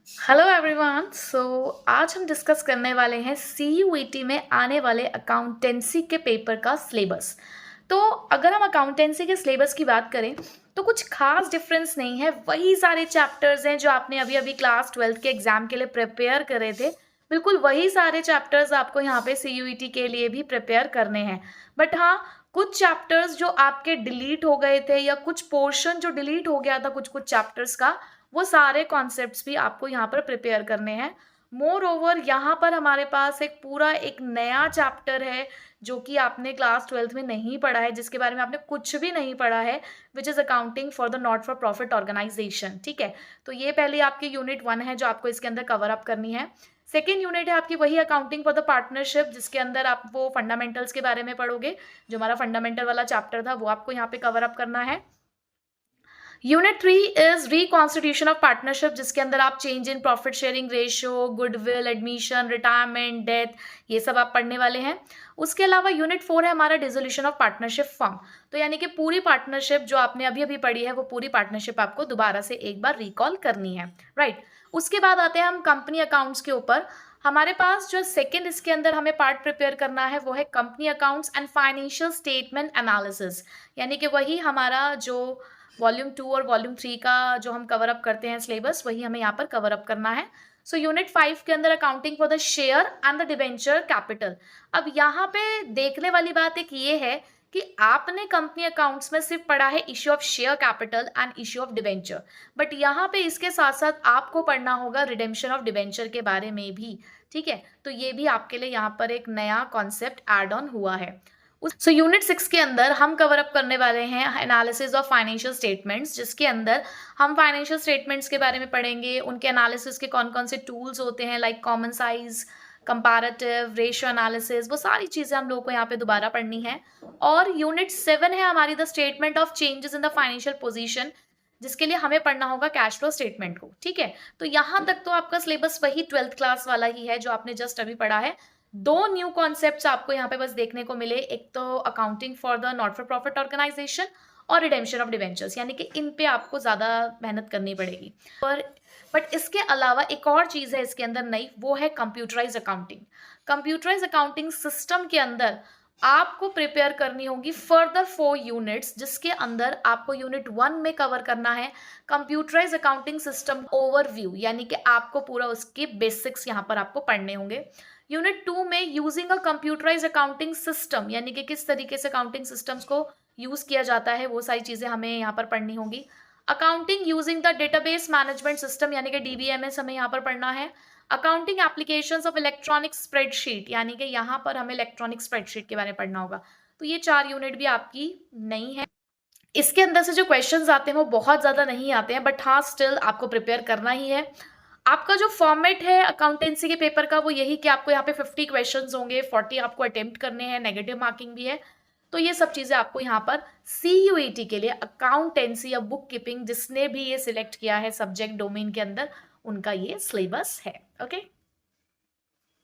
Hello everyone. आज हम discuss करने वाले हैं सीयूईटी में आने वाले अकाउंटेंसी के पेपर का सिलेबस। तो अगर हम अकाउंटेंसी के सिलेबस की बात करें तो कुछ खास डिफरेंस नहीं है, वही सारे चैप्टर्स हैं जो आपने अभी अभी क्लास 12 के एग्जाम के लिए प्रिपेयर करे थे। बिल्कुल वही सारे चैप्टर्स आपको यहाँ पे सीयूईटी के लिए भी प्रिपेयर करने हैं। बट हाँ, कुछ चैप्टर्स जो आपके डिलीट हो गए थे या कुछ पोर्शन जो डिलीट हो गया था कुछ कुछ चैप्टर्स का, वो सारे कॉन्सेप्ट्स भी आपको यहाँ पर प्रिपेयर करने हैं। मोर ओवर यहाँ पर हमारे पास एक पूरा एक नया चैप्टर है जो कि आपने क्लास 12th में नहीं पढ़ा है, जिसके बारे में आपने कुछ भी नहीं पढ़ा है, which is accounting for the not for profit organisation. ठीक है, तो ये पहले आपकी यूनिट 1 है जो आपको इसके अंदर कवर अप करनी है। सेकेंड यूनिट है आपकी वही अकाउंटिंग फॉर द पार्टनरशिप, जिसके अंदर आप वो फंडामेंटल्स के बारे में पढ़ोगे। जो हमारा फंडामेंटल वाला चैप्टर था वो आपको यहाँ पे कवर अप करना है। Unit 3 is reconstitution of partnership, जिसके अंदर आप change in profit sharing ratio, goodwill, admission, retirement, death, ये सब आप पढ़ने वाले हैं। उसके अलावा यूनिट 4 है हमारा डिसोल्यूशन ऑफ पार्टनरशिप फर्म। तो यानी कि पूरी पार्टनरशिप जो आपने अभी अभी पढ़ी है वो पूरी पार्टनरशिप आपको दोबारा से एक बार रिकॉल करनी है, राइट। उसके बाद आते हैं हम कंपनी अकाउंट्स के ऊपर। हमारे पास जो सेकंड इसके अंदर हमें पार्ट प्रिपेयर करना है वो है company accounts and financial statement analysis, यानी कि वही हमारा जो वॉल्यूम 2 और वॉल्यूम 3 का जो हम कवर अप करते हैं सिलेबस, वही हमें यहाँ पर कवर अप करना है। सो यूनिट 5 के अंदर accounting for the share and the debenture capital. अब यहाँ पे देखने वाली बात एक ये है कि आपने कंपनी अकाउंट्स में सिर्फ पढ़ा है issue of share capital and issue of debenture, but यहाँ पे इसके साथ साथ आपको पढ़ना होगा रिडेम्पशन ऑफ डिबेंचर के बारे में भी। ठीक है, तो ये भी आपके लिए यहाँ पर एक नया कॉन्सेप्ट एड ऑन हुआ है। सो यूनिट 6 के अंदर हम कवर अप करने वाले हैं एनालिसिस ऑफ फाइनेंशियल स्टेटमेंट्स, जिसके अंदर हम फाइनेंशियल स्टेटमेंट्स के बारे में पढ़ेंगे, उनके एनालिसिस के कौन कौन से टूल्स होते हैं, like common size, comparative, ratio analysis, वो सारी चीज़ें हम लोगों को यहाँ पे दोबारा पढ़नी है। और यूनिट 7 है हमारी the statement of changes in the financial position, जिसके लिए हमें पढ़ना होगा कैश फ्लो स्टेटमेंट को। ठीक है, तो यहाँ तक तो आपका सिलेबस वही 12th क्लास वाला ही है जो आपने जस्ट अभी पढ़ा है। दो न्यू कॉन्सेप्ट्स आपको यहाँ पे बस देखने को मिले, एक तो accounting for the not for profit organisation और रिडेम्पशन ऑफ डिवेंचर्स, यानी कि इन पे आपको ज़्यादा मेहनत करनी पड़ेगी। पर बट इसके अलावा एक और चीज़ है इसके अंदर नई, वो है computerise accounting. Computerise accounting system के अंदर आपको प्रिपेयर करनी होगी फर्दर 4 यूनिट्स, जिसके अंदर आपको यूनिट 1 में कवर करना है कंप्यूटराइज अकाउंटिंग सिस्टम ओवरव्यू, यानी कि आपको पूरा उसके बेसिक्स यहाँ पर आपको पढ़ने होंगे। यूनिट 2 में using a computerise accounting system, यानी कि किस तरीके से अकाउंटिंग सिस्टम्स को यूज किया जाता है, वो सारी चीजें हमें यहाँ पर पढ़नी होगी। Accounting using the database management system, यानी कि डीबीएमएस हमें यहाँ पर पढ़ना है। Accounting applications of electronic spreadsheet, यानी कि यहाँ पर हमें इलेक्ट्रॉनिक स्प्रेडशीट के बारे में पढ़ना होगा। तो ये 4 यूनिट भी आपकी नई है। इसके अंदर से जो क्वेश्चंस आते हैं वो बहुत ज़्यादा नहीं आते हैं, बट हाँ स्टिल आपको प्रिपेयर करना ही है। आपका जो फॉर्मेट है अकाउंटेंसी के पेपर का वो यही कि आपको यहाँ पे 50 क्वेश्चंस होंगे, 40 आपको अटेम्प्ट करने हैं, नेगेटिव मार्किंग भी है। तो ये सब चीज़ें आपको यहाँ पर सीयूईटी के लिए अकाउंटेंसी या बुक कीपिंग जिसने भी ये सिलेक्ट किया है सब्जेक्ट डोमेन के अंदर, उनका ये सिलेबस है। ओके।